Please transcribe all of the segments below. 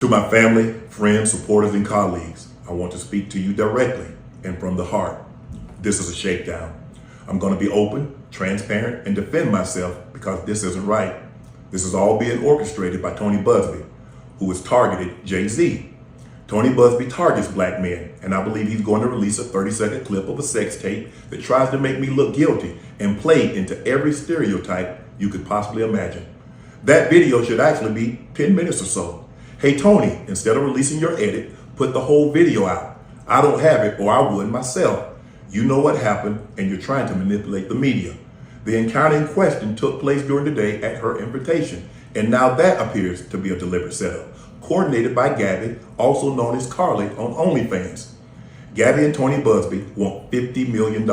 To my family, friends, supporters, and colleagues, I want to speak to you directly and from the heart. This is a shakedown. I'm going to be open, transparent, and defend myself because this isn't right. This is all being orchestrated by Tony Buzbee, who has targeted Jay-Z. Tony Buzbee targets black men, and I believe he's going to release a 30-second clip of a sex tape that tries to make me look guilty and play into every stereotype you could possibly imagine. That video should actually be 10 minutes or so. Hey Tony, instead of releasing your edit, put the whole video out. I don't have it, or I would myself. You know what happened, and you're trying to manipulate the media. The encounter in question took place during the day at her invitation, and now that appears to be a deliberate setup, coordinated by Gabby, also known as Harlot on OnlyFans. Gabby and Tony Buzbee want $50 million.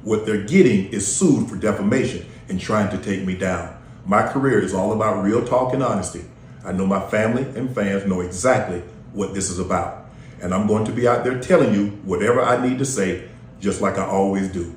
What they're getting is sued for defamation and trying to take me down. My career is all about real talk and honesty. I know my family and fans know exactly what this is about. And I'm going to be out there telling you whatever I need to say, just like I always do.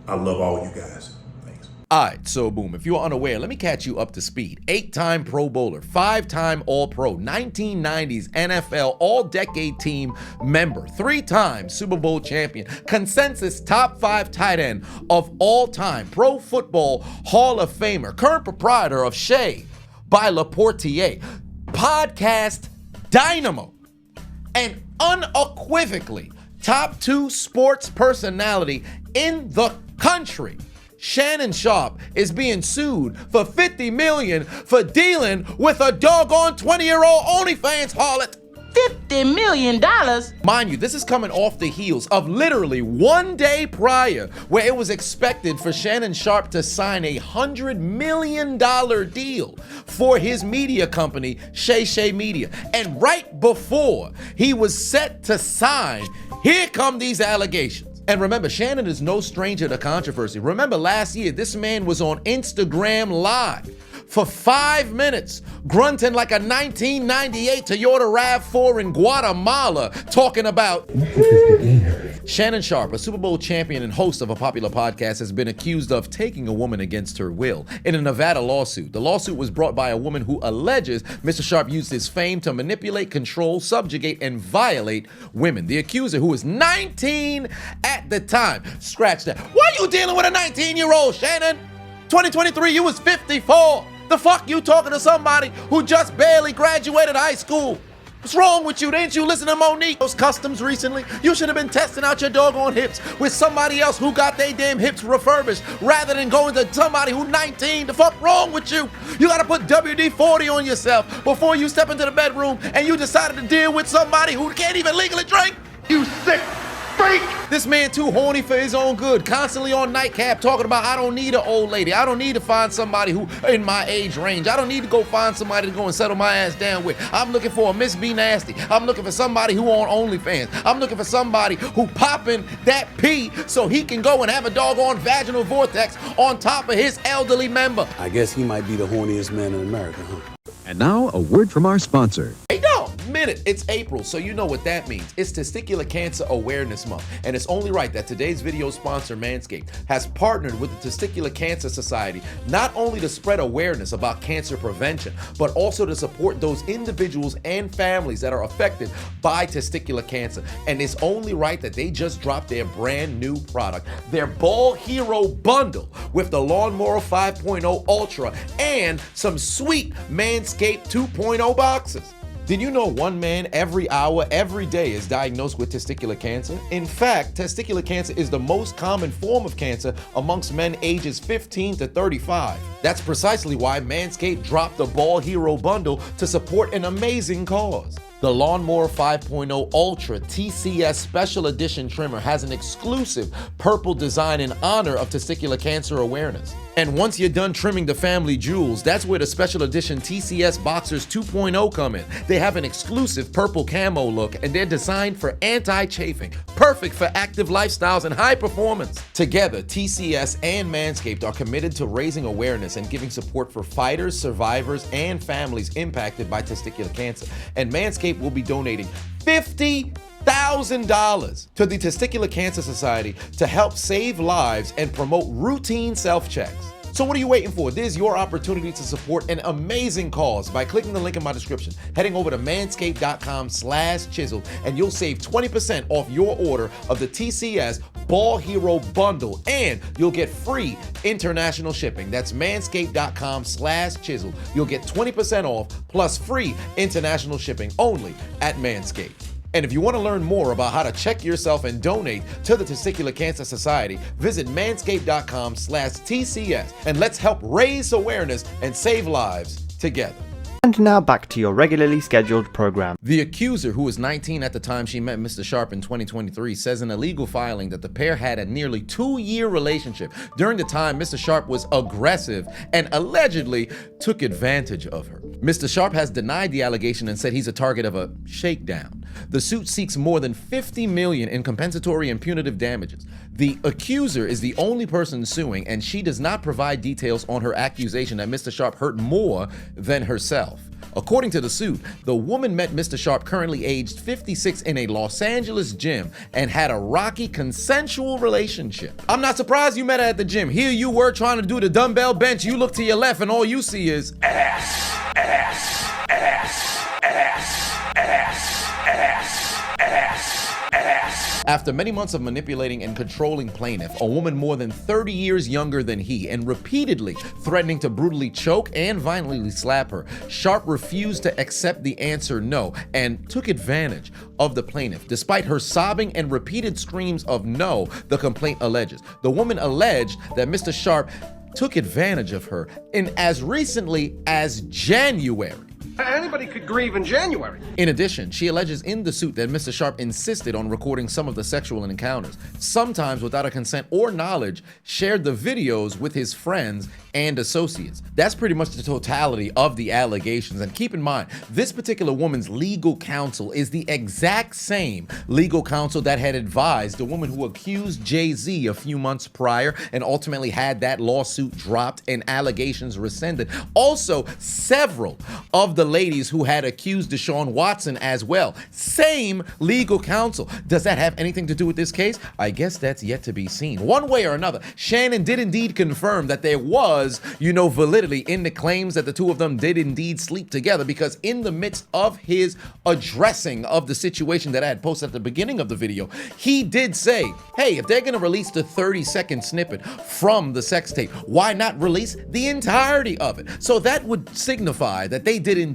I love all you guys. Thanks. All right, so boom, if you're unaware, let me catch you up to speed. 8-time Pro Bowler, 5-time All-Pro, 1990s NFL All-Decade Team member, 3-time Super Bowl champion, consensus top 5 tight end of all time, Pro Football Hall of Famer, current proprietor of Shea by Laportier, podcast dynamo, and unequivocally top 2 sports personality in the country. Shannon Sharpe is being sued for $50 million for dealing with a doggone 20-year-old OnlyFans harlot. $50 million? Mind you, this is coming off the heels of literally one day prior where it was expected for Shannon Sharpe to sign a $100 million deal for his media company, Shay Media. And right before he was set to sign, here come these allegations. And remember, Shannon is no stranger to controversy. Remember last year, this man was on Instagram Live for 5 minutes, grunting like a 1998 Toyota RAV4 in Guatemala, talking about Shannon Sharpe, a Super Bowl champion and host of a popular podcast, has been accused of taking a woman against her will in a Nevada lawsuit. The lawsuit was brought by a woman who alleges Mr. Sharpe used his fame to manipulate, control, subjugate, and violate women. The accuser, who was 19 at the time, scratch that. Why are you dealing with a 19-year-old, Shannon? 2023, you was 54. The fuck you talking to somebody who just barely graduated high school? What's wrong with you? Didn't you listen to Monique's Customs recently? You should have been testing out your doggone hips with somebody else who got their damn hips refurbished rather than going to somebody who's 19. The fuck wrong with you? You gotta put WD-40 on yourself before you step into the bedroom and you decided to deal with somebody who can't even legally drink. You sick freak! This man too horny for his own good, constantly on nightcap talking about I don't need an old lady. I don't need to find somebody who in my age range. I don't need to go find somebody to go and settle my ass down with. I'm looking for a Miss B Nasty. I'm looking for somebody who on OnlyFans. I'm looking for somebody who popping that pee so he can go and have a doggone vaginal vortex on top of his elderly member. I guess he might be the horniest man in America, huh? And now, a word from our sponsor. Hey, no, minute. It's April, so you know what that means. It's Testicular Cancer Awareness Month, and it's only right that today's video sponsor, Manscaped, has partnered with the Testicular Cancer Society not only to spread awareness about cancer prevention, but also to support those individuals and families that are affected by testicular cancer. And it's only right that they just dropped their brand new product, their Ball Hero Bundle, with the Lawnmower 5.0 Ultra and some sweet Manscaped 2.0 boxes. Did you know one man every hour, every day is diagnosed with testicular cancer? In fact, testicular cancer is the most common form of cancer amongst men ages 15 to 35. That's precisely why Manscaped dropped the Ball Hero Bundle to support an amazing cause. The Lawnmower 5.0 Ultra TCS Special Edition trimmer has an exclusive purple design in honor of testicular cancer awareness. And once you're done trimming the family jewels, that's where the Special Edition TCS Boxers 2.0 come in. They have an exclusive purple camo look, and they're designed for anti-chafing, perfect for active lifestyles and high performance. Together, TCS and Manscaped are committed to raising awareness and giving support for fighters, survivors, and families impacted by testicular cancer. And Manscaped will be donating $50,000 to the Testicular Cancer Society to help save lives and promote routine self-checks. So what are you waiting for? This is your opportunity to support an amazing cause by clicking the link in my description, heading over to manscaped.com/chiseled, and you'll save 20% off your order of the TCS Ball Hero Bundle, and you'll get free international shipping. That's manscaped.com/chiseled. You'll get 20% off plus free international shipping only at Manscaped. And if you want to learn more about how to check yourself and donate to the Testicular Cancer Society, visit manscaped.com/TCS, and let's help raise awareness and save lives together. And now back to your regularly scheduled program. The accuser, who was 19 at the time she met Mr. Sharpe in 2023, says in a legal filing that the pair had a nearly 2-year relationship during the time Mr. Sharpe was aggressive and allegedly took advantage of her. Mr. Sharpe has denied the allegation and said he's a target of a shakedown. The suit seeks more than $50 million in compensatory and punitive damages. The accuser is the only person suing, and she does not provide details on her accusation that Mr. Sharpe hurt more than herself. According to the suit, the woman met Mr. Sharpe, currently aged 56, in a Los Angeles gym and had a rocky, consensual relationship. I'm not surprised you met her at the gym. Here you were trying to do the dumbbell bench. You look to your left and all you see is ass, ass, ass, ass, ass, ass, ass, ass. After many months of manipulating and controlling plaintiff, a woman more than 30 years younger than he, and repeatedly threatening to brutally choke and violently slap her, Sharpe refused to accept the answer no and took advantage of the plaintiff. Despite her sobbing and repeated screams of no, the complaint alleges. The woman alleged that Mr. Sharpe took advantage of her in as recently as January. Anybody could grieve in January. In addition, she alleges in the suit that Mr. Sharpe insisted on recording some of the sexual encounters, sometimes without her consent or knowledge, shared the videos with his friends and associates. That's pretty much the totality of the allegations. And keep in mind, this particular woman's legal counsel is the exact same legal counsel that had advised the woman who accused Jay-Z a few months prior and ultimately had that lawsuit dropped and allegations rescinded. Also, several of the ladies who had accused Deshaun Watson as well. Same legal counsel. Does that have anything to do with this case? I guess that's yet to be seen. One way or another, Shannon did indeed confirm that there was, validity in the claims that the two of them did indeed sleep together, because in the midst of his addressing of the situation that I had posted at the beginning of the video, he did say, hey, if they're gonna release the 30-second snippet from the sex tape, why not release the entirety of it? So that would signify that they did indeed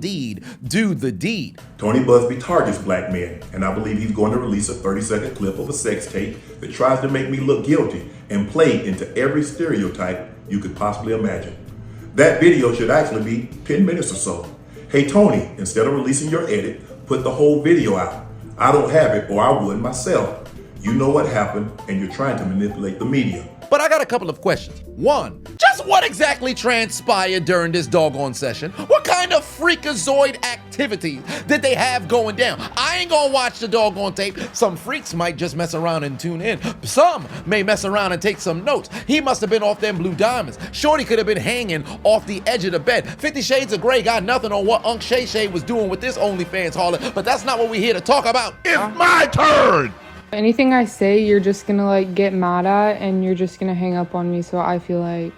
do the deed. Tony Busby targets black men, and I believe he's going to release a 30-second clip of a sex tape that tries to make me look guilty and play into every stereotype you could possibly imagine. That video should actually be 10 minutes or so. Hey Tony, instead of releasing your edit, put the whole video out. I don't have it, or I would myself. You know what happened, and you're trying to manipulate the media. But I got a couple of questions. One, just what exactly transpired during this doggone session? What kind of freakazoid activity did they have going down? I ain't gonna watch the doggone tape. Some freaks might just mess around and tune in. Some may mess around and take some notes. He must have been off them blue diamonds. Shorty could have been hanging off the edge of the bed. 50 Shades of Grey got nothing on what Unc Shay Shay was doing with this OnlyFans harlot, but that's not what we're here to talk about. It's my turn! Anything I say, you're just gonna get mad at, and you're just gonna hang up on me. So I feel like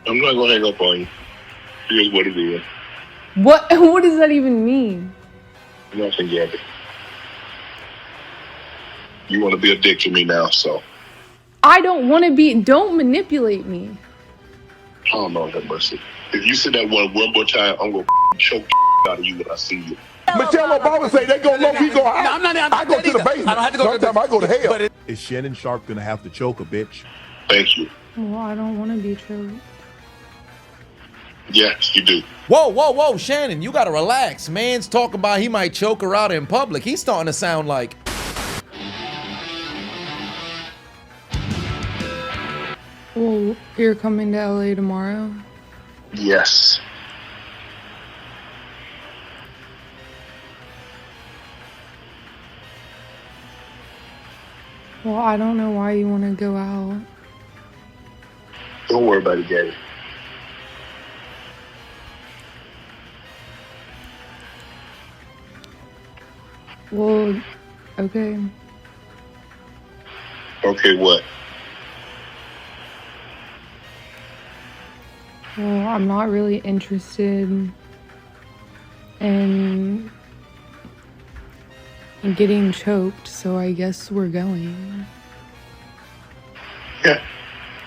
I'm not gonna hang up on you. Here's what it is. what? What does that even mean? Nothing, Gabby. You want to be a dick to me now, so. I don't want to be. Don't manipulate me. Oh, Lord have mercy. If you say that one more time, I'm gonna choke out of you when I see you. Michelle Obama say they go low, we go high. I'm not I go to the basement. I don't have to go Sometimes I go to hell. But Is Shannon Sharpe gonna have to choke a bitch? Thank you. Well, I don't want to be choked. Yes, you do. Whoa, whoa, whoa, Shannon, you gotta relax. Man's talking about he might choke her out in public. He's starting to sound like... Well, you're coming to LA tomorrow? Yes. Well, I don't know why you want to go out. Don't worry about it, Gabby. Well, okay. Okay, what? Well, I'm not really interested in getting choked, so I guess we're going. Yeah.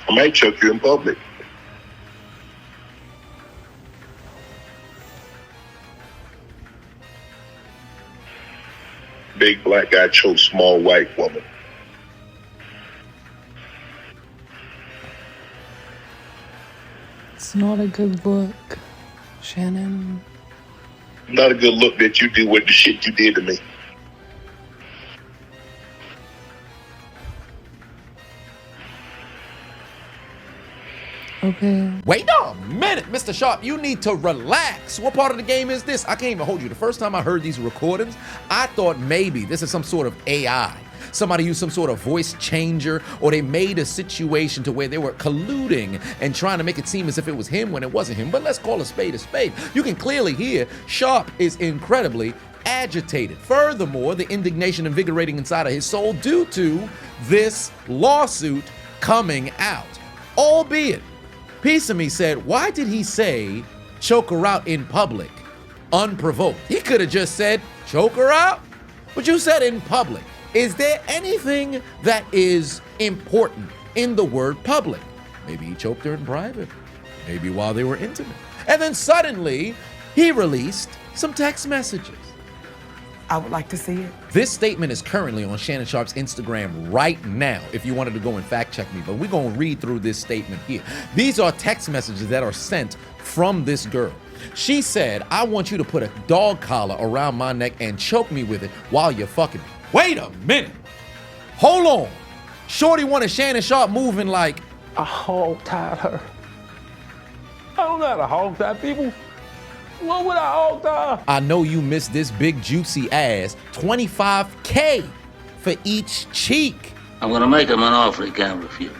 I might choke you in public. Big black guy chokes small white woman. It's not a good look, Shannon. Not a good look that you do with the shit you did to me. Okay. Wait a minute, Mr. Sharpe, you need to relax. What part of the game is this? I can't even hold you. The first time I heard these recordings, I thought maybe this is some sort of AI. Somebody used some sort of voice changer, or they made a situation to where they were colluding and trying to make it seem as if it was him when it wasn't him. But let's call a spade a spade. You can clearly hear Sharpe is incredibly agitated. Furthermore, the indignation invigorating inside of his soul due to this lawsuit coming out. Albeit, piece of me said, why did he say choke her out in public, unprovoked? He could have just said choke her out, but you said in public. Is there anything that is important in the word public? Maybe he choked her in private, maybe while they were intimate. And then suddenly, he released some text messages. I would like to see it. This statement is currently on Shannon Sharpe's Instagram right now, if you wanted to go and fact check me, but we're gonna read through this statement here. These are text messages that are sent from this girl. She said, I want you to put a dog collar around my neck and choke me with it while you're fucking me. Wait a minute. Hold on. Shorty wanted Shannon Sharpe moving like I hog-tied her. I don't know how to hog-tie people. What would I hog-tie? I know you missed this big juicy ass. $25K for each cheek. I'm gonna make him an offer he can't refuse.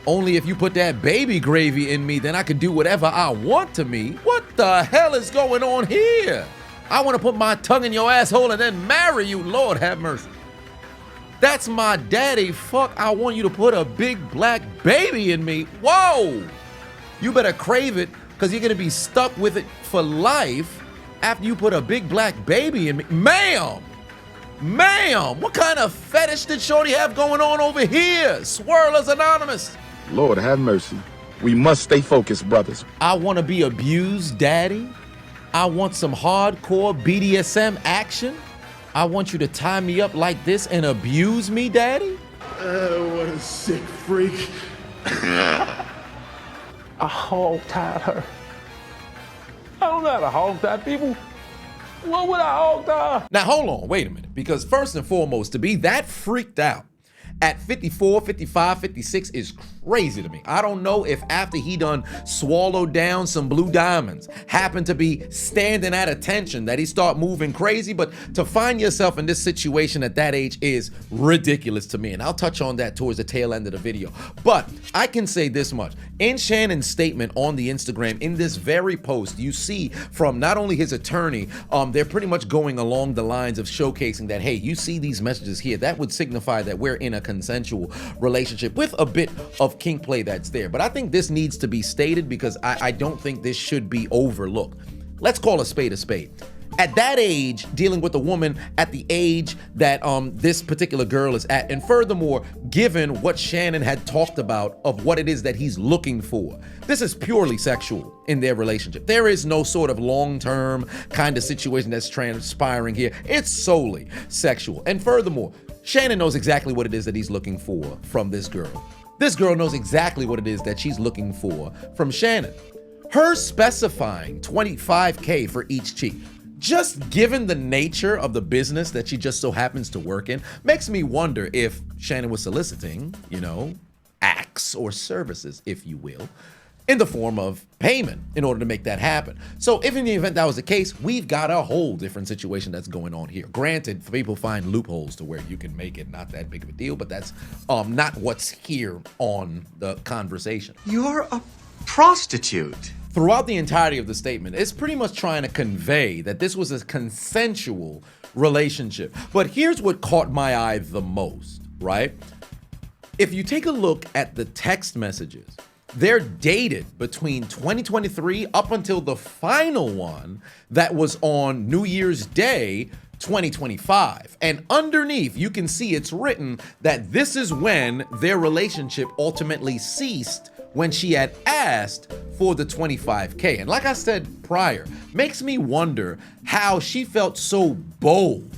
Only if you put that baby gravy in me, then I can do whatever I want to me. What the hell is going on here? I want to put my tongue in your asshole and then marry you. Lord have mercy. That's my daddy. Fuck, I want you to put a big black baby in me. Whoa. You better crave it, because you're going to be stuck with it for life after you put a big black baby in me. Ma'am. Ma'am, what kind of fetish did Shorty have going on over here? Swirlers Anonymous. Lord have mercy. We must stay focused, brothers. I want to be abused, daddy. I want some hardcore BDSM action. I want you to tie me up like this and abuse me, daddy. What a sick freak. I hog-tied her. I don't know how to hog-tie people. What would I hog-tie? Now, hold on, wait a minute. Because first and foremost, to be that freaked out at 54, 55, 56 is crazy to me. I don't know if after he done swallowed down some blue diamonds, happened to be standing at attention, that he start moving crazy, but to find yourself in this situation at that age is ridiculous to me, and I'll touch on that towards the tail end of the video. But I can say this much. In Shannon's statement on the Instagram, in this very post, you see from not only his attorney, they're pretty much going along the lines of showcasing that, hey, you see these messages here, that would signify that we're in a consensual relationship with a bit of kink play that's there. But I think this needs to be stated because I don't think this should be overlooked. Let's call a spade a spade. At that age, dealing with a woman at the age that this particular girl is at, and furthermore, given what Shannon had talked about of what it is that he's looking for, this is purely sexual in their relationship. There is no sort of long-term kind of situation that's transpiring here. It's solely sexual. And furthermore, Shannon knows exactly what it is that he's looking for from this girl. This girl knows exactly what it is that she's looking for from Shannon. Her specifying $25K for each cheek, just given the nature of the business that she just so happens to work in, makes me wonder if Shannon was soliciting, acts or services, if you will, in the form of payment in order to make that happen. So if in the event that was the case, we've got a whole different situation that's going on here. Granted, people find loopholes to where you can make it not that big of a deal, but that's not what's here on the conversation. You're a prostitute. Throughout the entirety of the statement, it's pretty much trying to convey that this was a consensual relationship. But here's what caught my eye the most, right? If you take a look at the text messages, They're dated between 2023 up until the final one that was on New Year's Day 2025. And underneath, you can see it's written that this is when their relationship ultimately ceased, when she had asked for the 25K. And like I said prior, makes me wonder how she felt so bold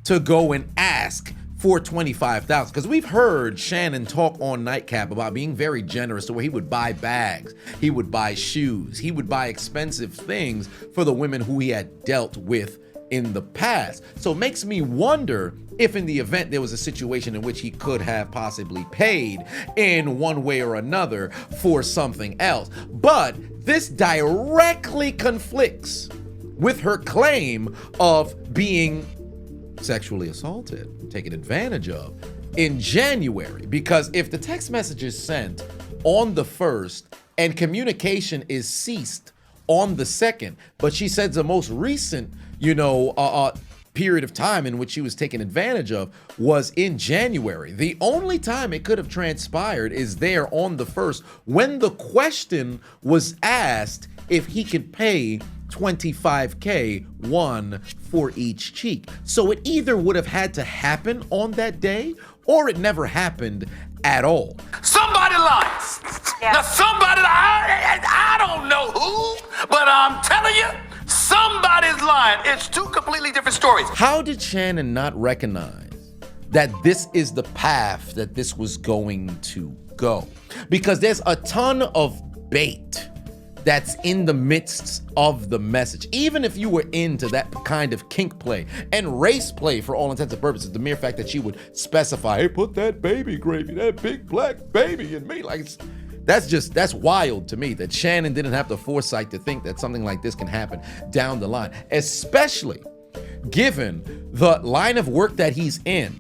to go and ask for $25,000, because we've heard Shannon talk on Nightcap about being very generous, to where he would buy bags, he would buy shoes, he would buy expensive things for the women who he had dealt with in the past. So it makes me wonder if in the event there was a situation in which he could have possibly paid in one way or another for something else. But this directly conflicts with her claim of being sexually assaulted, taken advantage of in January. Because if the text message is sent on the 1st and communication is ceased on the 2nd, but she says the most recent, period of time in which she was taken advantage of was in January. The only time it could have transpired is there on the 1st, when the question was asked if he could pay $25K, one for each cheek. So it either would have had to happen on that day, or it never happened at all. Somebody lies. Yeah. Now somebody, I don't know who, but I'm telling you, somebody's lying. It's two completely different stories. How did Shannon not recognize that this is the path that this was going to go? Because there's a ton of bait that's in the midst of the message. Even if you were into that kind of kink play and race play for all intents and purposes, the mere fact that she would specify, hey, put that baby gravy, that big black baby in me, like, that's wild to me that Shannon didn't have the foresight to think that something like this can happen down the line, especially given the line of work that he's in.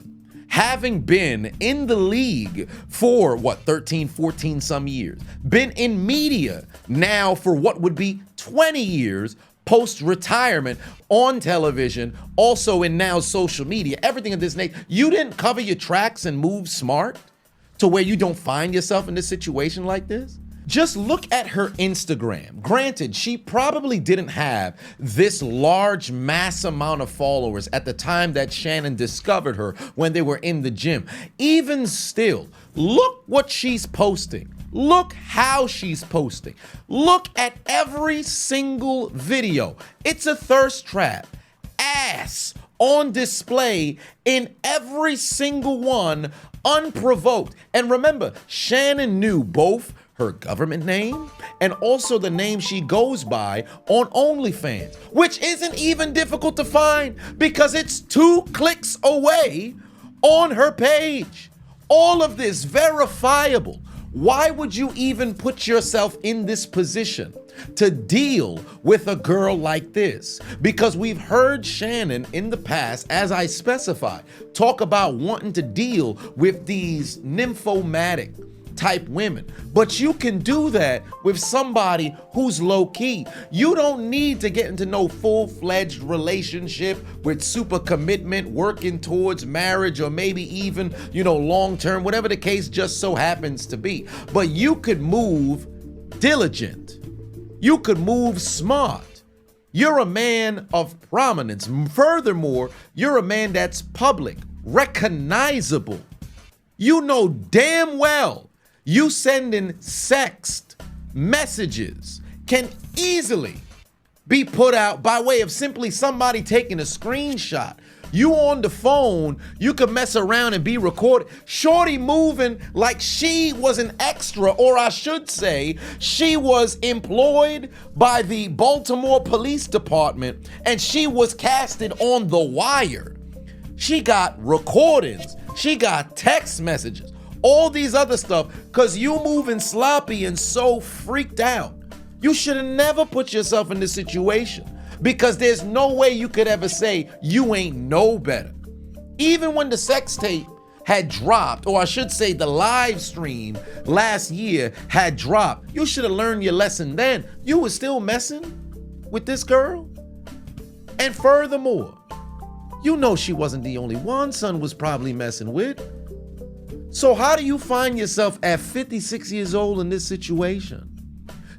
Having been in the league for 13, 14 some years, been in media now for what would be 20 years post-retirement, on television, also in now social media, everything of this nature. You didn't cover your tracks and move smart to where you don't find yourself in this situation like this? Just look at her Instagram. Granted, she probably didn't have this large mass amount of followers at the time that Shannon discovered her when they were in the gym. Even still, look what she's posting. Look how she's posting. Look at every single video. It's a thirst trap. Ass on display in every single one, unprovoked. And remember, Shannon knew both her government name and also the name she goes by on OnlyFans, which isn't even difficult to find because it's 2 clicks away on her page. All of this verifiable. Why would you even put yourself in this position to deal with a girl like this? Because we've heard Shannon in the past, as I specified, talk about wanting to deal with these nymphomatic type women. But you can do that with somebody who's low key. You don't need to get into no full-fledged relationship with super commitment, working towards marriage, or maybe even, long-term, whatever the case just so happens to be. But you could move diligent. You could move smart. You're a man of prominence. Furthermore, you're a man that's public, recognizable. You know damn well you sending sext messages can easily be put out by way of simply somebody taking a screenshot. You on the phone, you could mess around and be recorded. Shorty moving like she was an extra, or I should say, she was employed by the Baltimore Police Department and she was casted on The Wire. She got recordings, she got text messages, all these other stuff, because you moving sloppy and so freaked out. You should have never put yourself in this situation, because there's no way you could ever say you ain't no better. Even when the sex tape had dropped, or I should say the live stream last year had dropped, you should have learned your lesson then. You were still messing with this girl. And furthermore, you know she wasn't the only one son was probably messing with. So how do you find yourself at 56 years old in this situation?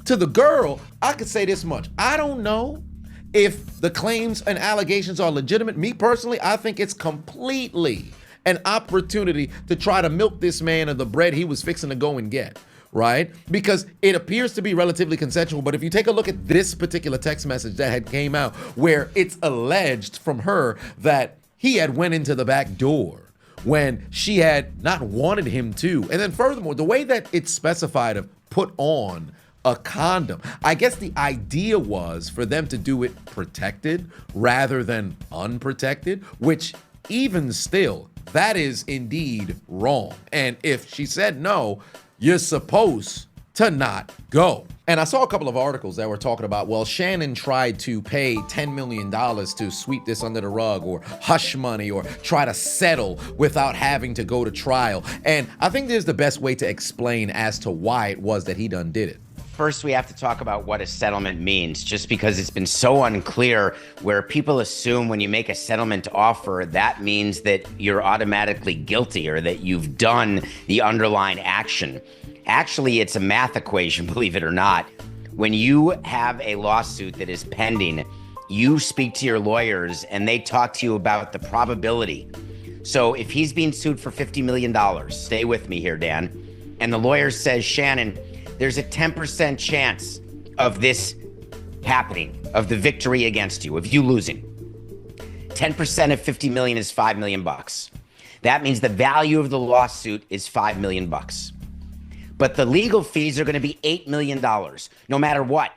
To the girl, I could say this much. I don't know if the claims and allegations are legitimate. Me personally, I think it's completely an opportunity to try to milk this man of the bread he was fixing to go and get, right? Because it appears to be relatively consensual, but if you take a look at this particular text message that had came out where it's alleged from her that he had went into the back door when she had not wanted him to. And then furthermore, the way that it's specified of put on a condom, I guess the idea was for them to do it protected rather than unprotected, which even still, that is indeed wrong. And if she said no, you're supposed to not go. And I saw a couple of articles that were talking about, well, Shannon tried to pay $10 million to sweep this under the rug or hush money or try to settle without having to go to trial. And I think there's the best way to explain as to why it was that he done did it. First, we have to talk about what a settlement means, just because it's been so unclear, where people assume when you make a settlement offer, that means that you're automatically guilty or that you've done the underlying action. Actually, it's a math equation, believe it or not. When you have a lawsuit that is pending, you speak to your lawyers and they talk to you about the probability. So if he's being sued for $50 million, stay with me here, Dan, and the lawyer says, Shannon, there's a 10% chance of this happening, of the victory against you, of you losing. 10% of 50 million is $5 million. That means the value of the lawsuit is $5 million. But the legal fees are going to be $8 million, no matter what.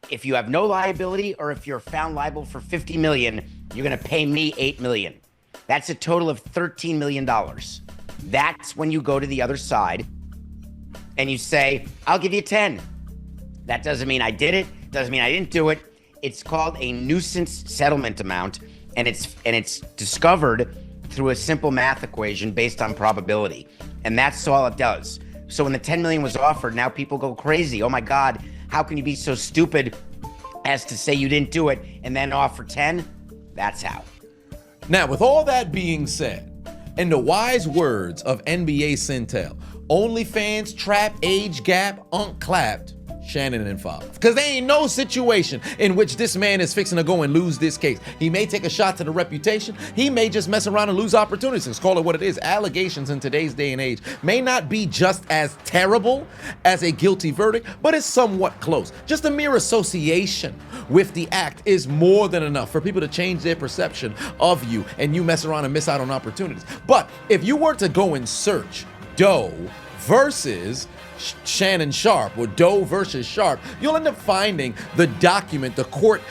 If you have no liability or if you're found liable for 50 million, you're going to pay me $8 million. That's a total of $13 million. That's when you go to the other side and you say, I'll give you 10. That doesn't mean I did it. Doesn't mean I didn't do it. It's called a nuisance settlement amount, and it's discovered through a simple math equation based on probability. And that's all it does. So when the 10 million was offered, now people go crazy. Oh my God, how can you be so stupid as to say you didn't do it and then offer 10? That's how. Now, with all that being said, in the wise words of NBA Centel, OnlyFans, trap, age gap, clapped, Shannon and Fob. Because there ain't no situation in which this man is fixing to go and lose this case. He may take a shot to the reputation. He may just mess around and lose opportunities. Let's call it what it is. Allegations in today's day and age may not be just as terrible as a guilty verdict, but it's somewhat close. Just a mere association with the act is more than enough for people to change their perception of you, and you mess around and miss out on opportunities. But if you were to go and search Doe versus Shannon Sharpe or Doe versus Sharpe, you'll end up finding the document, the court,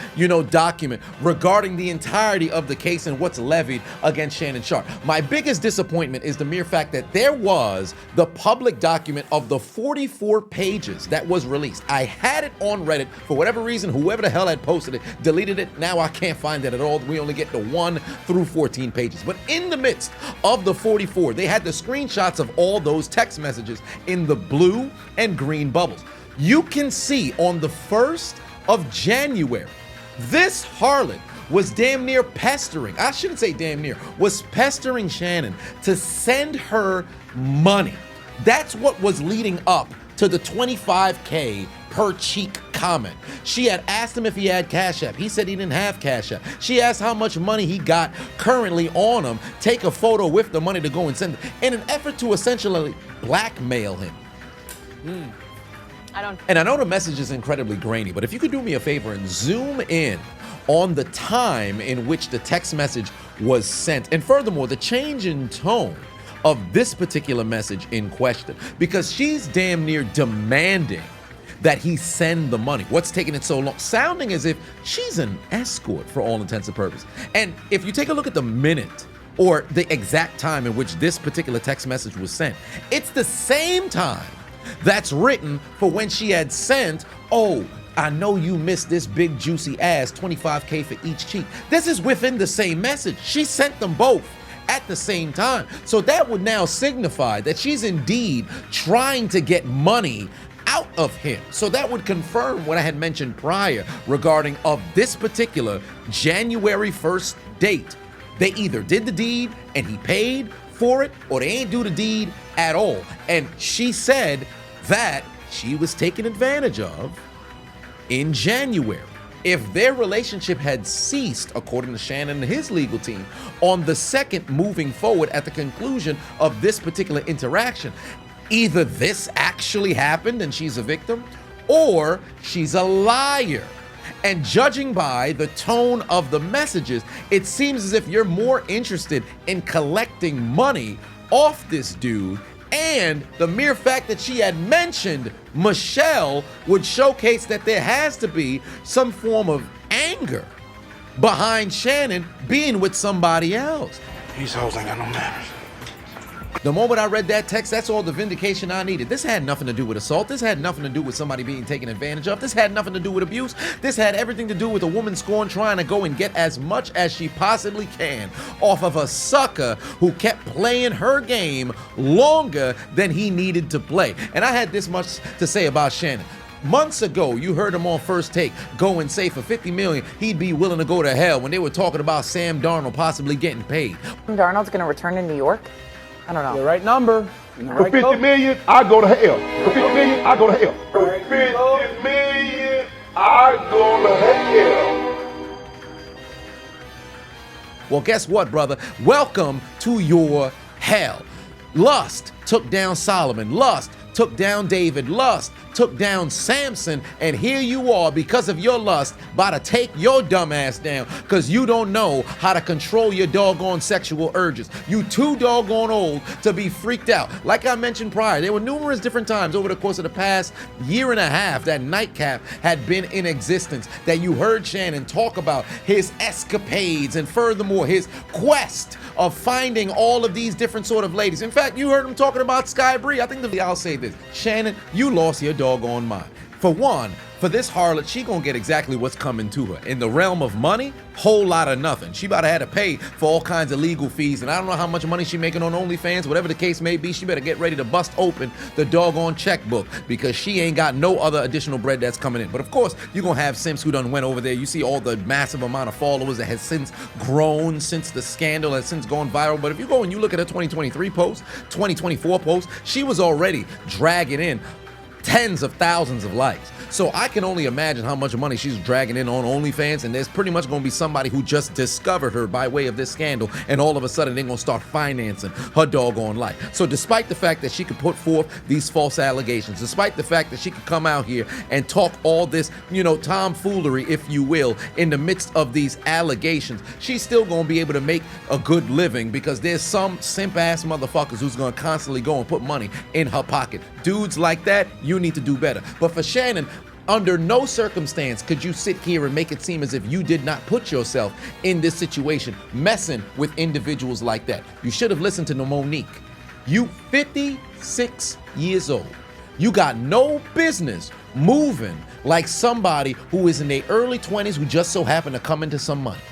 document regarding the entirety of the case and what's levied against Shannon Sharpe. My biggest disappointment is the mere fact that there was the public document of the 44 pages that was released. I had it on Reddit. For whatever reason, whoever the hell had posted it deleted it. Now I can't find it at all. We only get the 1 through 14 pages. But in the midst of the 44, they had the screenshots of all those text messages in the blue and green bubbles. You can see on the 1st of January, this harlot was damn near pestering, I shouldn't say damn near, was pestering Shannon to send her money. That's what was leading up to the $25K per cheek comment. She had asked him if he had Cash App. He said he didn't have Cash App. She asked how much money he got currently on him, take a photo with the money to go and send it, in an effort to essentially blackmail him. And I know the message is incredibly grainy, but if you could do me a favor and zoom in on the time in which the text message was sent, and furthermore, the change in tone of this particular message in question, because she's damn near demanding that he send the money. What's taking it so long? Sounding as if she's an escort for all intents and purposes. And if you take a look at the minute or the exact time in which this particular text message was sent, it's the same time that's written for when she had sent, oh, I know you missed this big juicy ass, $25K for each cheek. This is within the same message. She sent them both at the same time. So that would now signify that she's indeed trying to get money out of him. So that would confirm what I had mentioned prior regarding of this particular January 1st date. They either did the deed and he paid for it or they ain't do the deed at all. And she said that she was taken advantage of in January. If their relationship had ceased, according to Shannon and his legal team, on the 2nd moving forward at the conclusion of this particular interaction, either this actually happened and she's a victim, or she's a liar. And judging by the tone of the messages, it seems as if you're more interested in collecting money off this dude, and the mere fact that she had mentioned Michelle would showcase that there has to be some form of anger behind Shannon being with somebody else. These hoes ain't got no manners. The moment I read that text, that's all the vindication I needed. This had nothing to do with assault. This had nothing to do with somebody being taken advantage of. This had nothing to do with abuse. This had everything to do with a woman scorned trying to go and get as much as she possibly can off of a sucker who kept playing her game longer than he needed to play. And I had this much to say about Shannon. Months ago, you heard him on First Take go and say for $50 million, he'd be willing to go to hell when they were talking about Sam Darnold possibly getting paid. Darnold's going to return to New York? I don't know. The right number. For 50 million, I go to hell. For 50 million, I go to hell. For 50 million, I go to hell. Well, guess what, brother? Welcome to your hell. Lust took down Solomon. Lust took down David. Lust took down Samson. And here you are, because of your lust, about to take your dumb ass down because you don't know how to control your doggone sexual urges. You too doggone old to be freaked out. Like I mentioned prior, there were numerous different times over the course of the past year and a half that nightcap had been in existence that you heard Shannon talk about his escapades and furthermore his quest of finding all of these different sort of ladies. In fact, you heard him talking about Sky Bree. I think I'll say this. Shannon, you lost your doggone mind. For one, for this harlot, she gonna get exactly what's coming to her. In the realm of money, whole lot of nothing. She about to have to pay for all kinds of legal fees, and I don't know how much money she making on OnlyFans. Whatever the case may be, she better get ready to bust open the doggone checkbook because she ain't got no other additional bread that's coming in. But of course, you're gonna have simps who done went over there. You see all the massive amount of followers that has since grown since the scandal has since gone viral. But if you go and you look at her 2023 post, 2024 post, she was already dragging in tens of thousands of likes. So I can only imagine how much money she's dragging in on OnlyFans, and there's pretty much gonna be somebody who just discovered her by way of this scandal, and all of a sudden they're gonna start financing her doggone life. So despite the fact that she could put forth these false allegations, despite the fact that she could come out here and talk all this, tomfoolery, if you will, in the midst of these allegations, she's still gonna be able to make a good living because there's some simp-ass motherfuckers who's gonna constantly go and put money in her pocket. Dudes like that, you need to do better. But for Shannon, under no circumstance could you sit here and make it seem as if you did not put yourself in this situation, messing with individuals like that. You should have listened to Monique. You 56 years old. You got no business moving like somebody who is in their early 20s who just so happened to come into some money.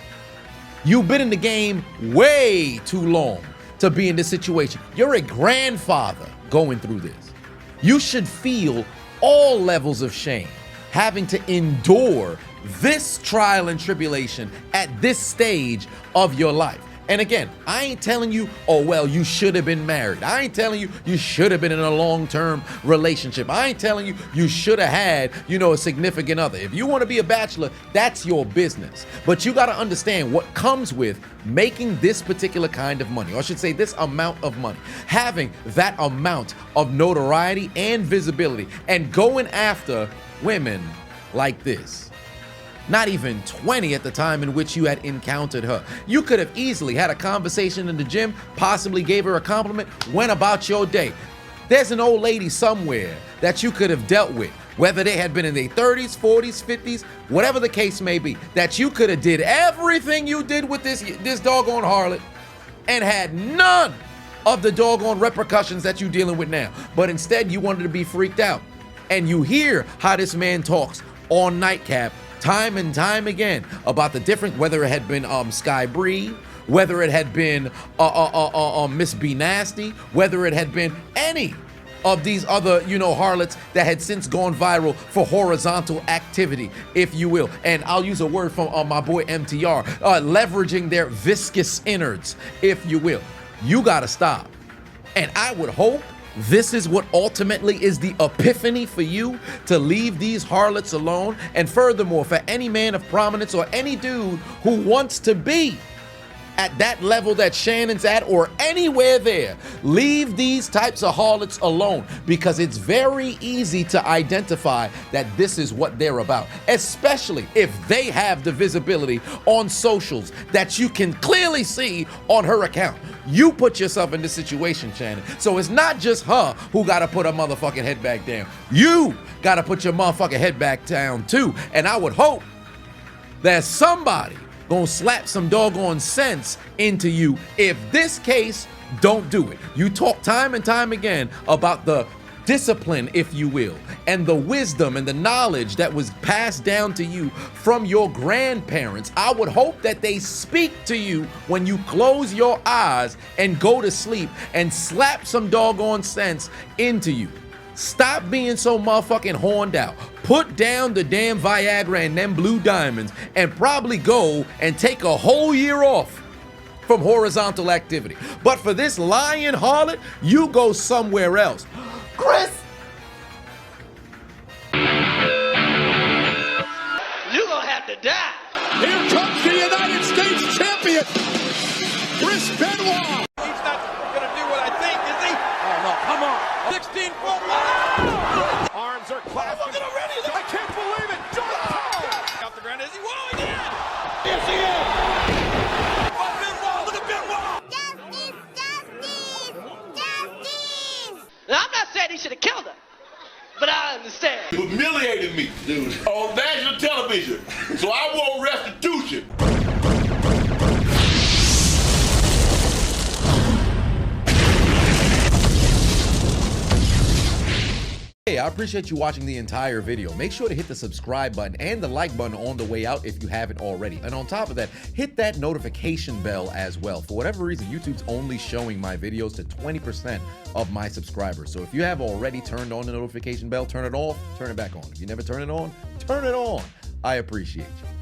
You've been in the game way too long to be in this situation. You're a grandfather going through this. You should feel all levels of shame having to endure this trial and tribulation at this stage of your life. And again, I ain't telling you, oh, well, you should have been married. I ain't telling you you should have been in a long-term relationship. I ain't telling you you should have had, a significant other. If you want to be a bachelor, that's your business. But you got to understand what comes with making this particular kind of money, or I should say this amount of money, having that amount of notoriety and visibility, and going after women like this. Not even 20 at the time in which you had encountered her. You could have easily had a conversation in the gym, possibly gave her a compliment, went about your day. There's an old lady somewhere that you could have dealt with, whether they had been in their 30s, 40s, 50s, whatever the case may be, that you could have did everything you did with this doggone harlot and had none of the doggone repercussions that you're dealing with now. But instead, you wanted to be freaked out. And you hear how this man talks on Nightcap time and time again about the different, whether it had been Sky Bree, whether it had been Miss B Nasty, whether it had been any of these other, harlots that had since gone viral for horizontal activity, if you will. And I'll use a word from my boy MTR, leveraging their viscous innards, if you will. You gotta stop. And I would hope this is what ultimately is the epiphany for you, to leave these harlots alone. And furthermore, for any man of prominence or any dude who wants to be at that level that Shannon's at or anywhere there, leave these types of harlots alone, because it's very easy to identify that this is what they're about, especially if they have the visibility on socials that you can clearly see on her account. You put yourself in this situation, Shannon. So it's not just her who gotta put her motherfucking head back down. You gotta put your motherfucking head back down too. And I would hope that somebody gonna slap some doggone sense into you. If this case, don't do it. You talk time and time again about the discipline, if you will, and the wisdom and the knowledge that was passed down to you from your grandparents. I would hope that they speak to you when you close your eyes and go to sleep, and slap some doggone sense into you. Stop being so motherfucking horned out. Put down the damn Viagra and them blue diamonds, and probably go and take a whole year off from horizontal activity. But for this lying harlot, you go somewhere else. Chris! You're gonna have to die. Here comes the United States champion, Chris Benoit. He's not gonna do what I think, is he? Oh no, come on. 16-foot. Arms are clasped. Look at him ready. I can't believe it. Off the ground, is he? Whoa, he did! Yes, he is. Look at Benoit. Now, I'm not saying he should have killed her, but I understand. You humiliated me, dude, on national television. So I want restitution. Hey, I appreciate you watching the entire video. Make sure to hit the subscribe button and the like button on the way out if you haven't already. And on top of that, hit that notification bell as well. For whatever reason, YouTube's only showing my videos to 20% of my subscribers. So if you have already turned on the notification bell, turn it off, turn it back on. If you never turn it on, turn it on. I appreciate you.